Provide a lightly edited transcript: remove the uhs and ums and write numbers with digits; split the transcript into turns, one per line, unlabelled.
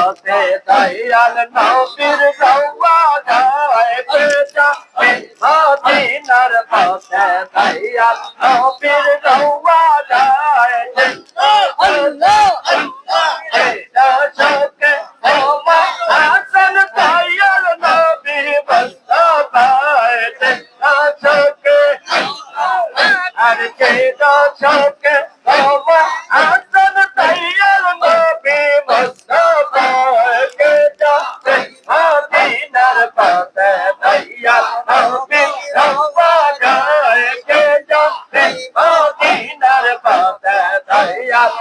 পথে দয়াল নবীর রওয়া যায় মদিনার পথে দয়াল নবীর রওয়া যায় আল্লাহ আল্লাহ দশকে ওমা হাসান দয়াল নবী মুস্তাফায় দশকে আর কে দশকে ওমা হাসান দয়াল নবী মুস্তাফায় কে দশকে মদিনার পথে দয়াল নবীর রওয়া যায় কে দশকে মদিনার পথে দয়াল